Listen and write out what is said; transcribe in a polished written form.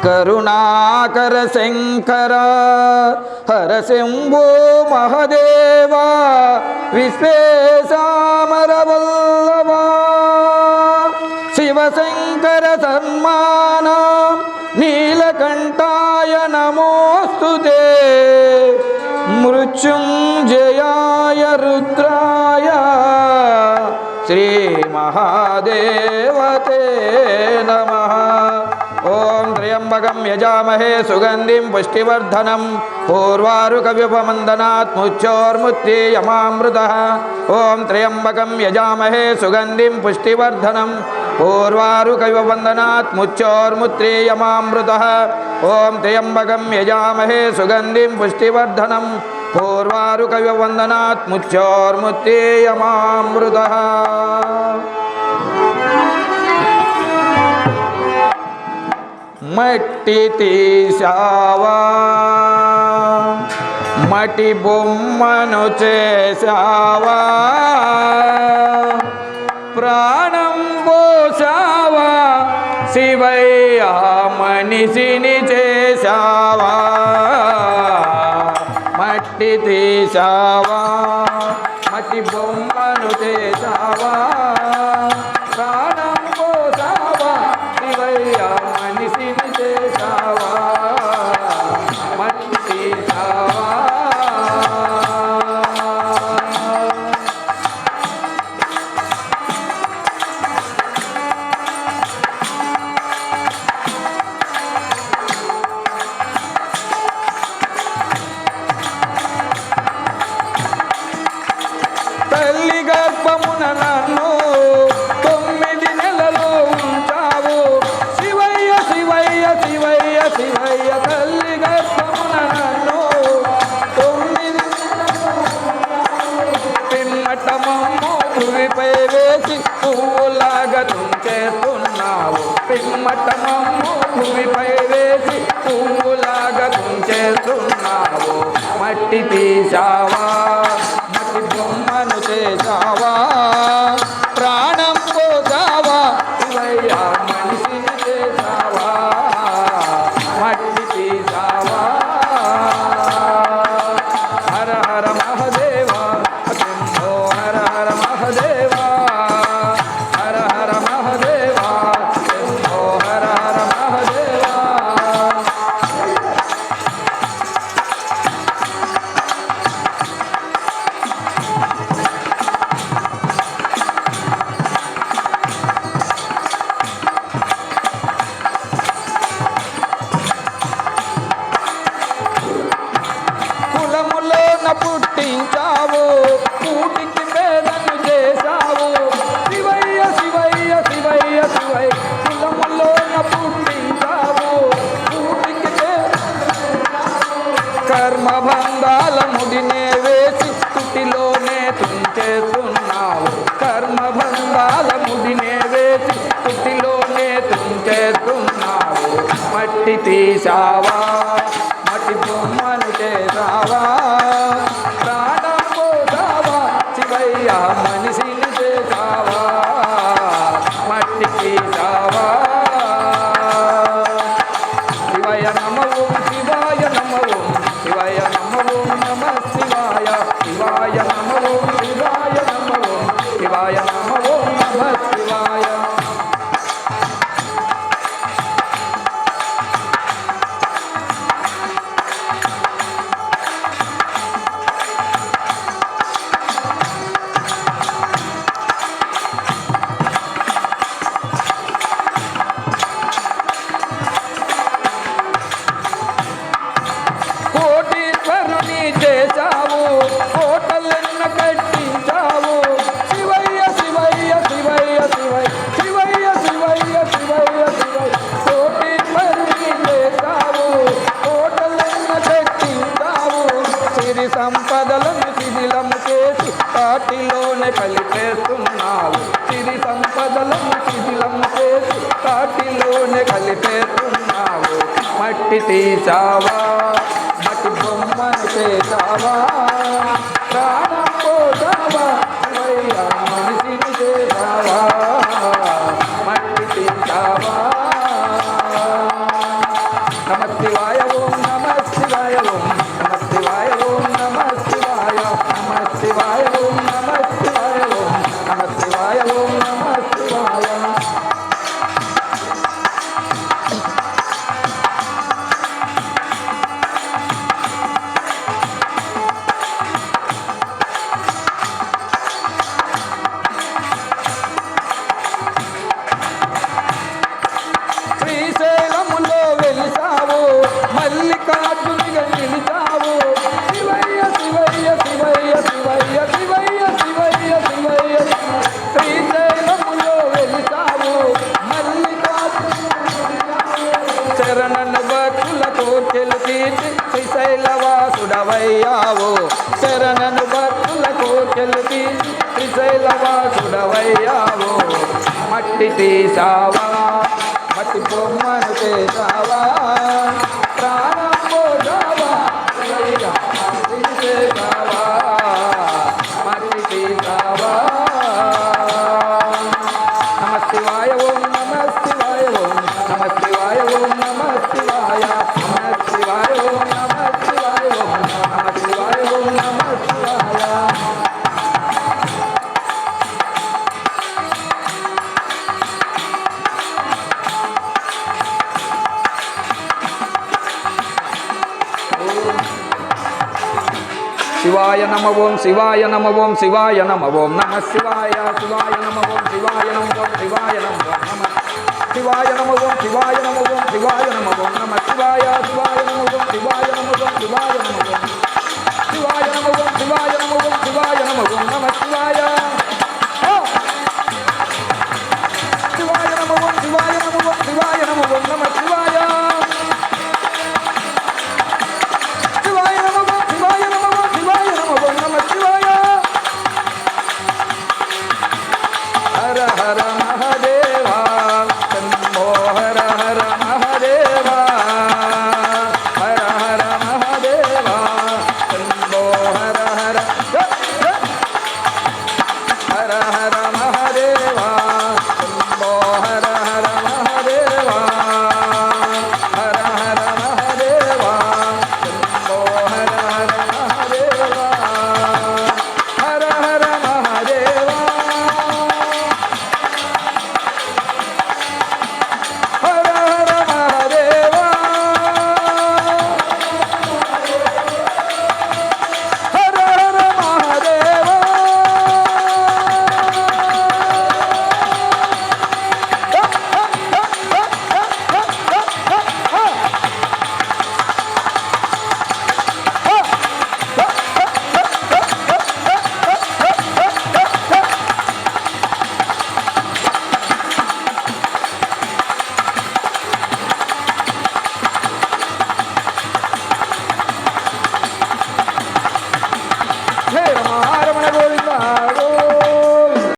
కరుణాకర శంకర హర శంభో మహదేవ విశ్వేశామర వల్లభ శివశంకర సన్మాన నీలకంఠాయ నమోస్తుతే మృత్యుంజయాయ రుద్రాయ శ్రీ మహాదేవతే నమః. ఓం త్ర్యంబకం యజామహే సుగంధిం పుష్టివర్ధనం పూర్వారుకవ్యుపమందనాత్ ముచ్చోర్ముత్యేయమామృతః. ఓం త్ర్యంబకం యజామహే సుగంధిం పుష్టివర్ధనం పూర్వారుకవ్యుపమందనాత్ ముచ్చోర్ముత్యేయమామృతః. ఓం త్ర్యంబకం యజామహే సుగంధిం పుష్టివర్ధనం పూర్వారుకవ్యుపమందనాత్ ముచ్చోర్ముత్యేయమామృతః. మట్టి తీశావా మట్టి బొమ్మను చేశావా ప్రాణం పోసావా శివయ్య మనిషిని చేశావా మట్టి తీశావా మట్టి బొమ్మను చేశావా ప్రాణం పోసావా శివయ్య మనిషిని చేశావా మట్టి తీశావా. తల్లి గర్భమున నన్ను 9 నెలలు ఉంటావు శివయ్య శివయ్య శివయ్య శివయ్య తల్లి గర్భమున నన్ను 9 పిమ్మట మమ్ము భూమిపై వేసి పువ్వులాగా తుంచేస్తున్నావు పిమ్మట మమ్ము భూమిపై వేసి పువ్వులాగా తుంచేస్తున్నావు మట్టి తీశావా మట్టి బొమ్మను చేశావా ప్రాణం పోసావా శివయ్య మనిషిని చేశావా మట్టి తీశావా. హర హర మహదేవ శంభో హర హర మహదేవ హర హర మహదేవ శంభో హర హర మహదేవ. కులములోన పుట్టించావు కూటికి పేదను చేశావు శివయ్య శివయ్య శివయ్య శివయ్య కులములోన పుట్టించావు కూటికి కర్మబంధాల ముడినే వేసి తుటిలోనే తుంచేస్తున్నావు కర్మబంధాల ముడినే వేసి తుటిలోనే తుంచేస్తున్నావు మట్టి తీశావా మట్టి బొమ్మను చేశావా ప్రాణం పోసావా శివయ్య మనిషిని చేశావా మట్టి తీశావా. శివయ నమో శివాయ నమో శివయ నమో నమ శివాయ శివాయ నమో శివాయ నమో శివాయ నమో నమ శివాయ. కోటీశ్వరుని చేశావు కోటలెన్న కట్టించావు శివయ్య శివయ్య శివయ్య శివయ్య శివయ్య శివయ్య శివయ్య శివయ్య కోటీశ్వరుని చేశావు కోటలెన్న కట్టించావు సిరి సంపదలను శిథిలం చేసి కాటిలోనే కలిపేస్తున్నావు సిరి సంపదలను శిథిలం చేసి కాటిలోనే కలిపేస్తున్నావు మట్టి తీశావా మట్టి బొమ్మను చేశావా ప్రాణం పోసావా శివయ్య మనిషిని చేశావా మట్టి తీశావా. మల్లికార్జునిగా నిలిచావు శివయ్య శివయ్య శివయ్య శివయ్య శివయ్య శివయ్య శివయ్య శ్రీశైలములో వెలిచావు శరణను భక్తులతో చెలుతీర్చి శ్రీశైలవాసుడవయ్యావు శరణను భక్తులకు చెలుతీర్చి శ్రీశైలవాసుడవయ్యావు మట్టి తీసావా మట్టి బొమ్మను చేసావా ప్రాణం పోసావా తీసేసావా మట్టి తీసావా నమ శివాయ ఓం నమ శివాయ ఓం నమ శివాయ ఓం నమ శివాయ నమ శివాయ ఓం నమ శివాయ ఓం నమ శివాయ ఓం నమ శివాయ శివాయ నమ ఓం శివాయ నమ ఓం శివాయ నమ ఓం నమ శివాయ శివాయ నమ ఓం శివాయ నమ ఓం శివాయ నమ ఓం నమ శివాయ నమ ఓం శివాయ నమ ఓం శివాయ నమ ఓం నమ శివాయ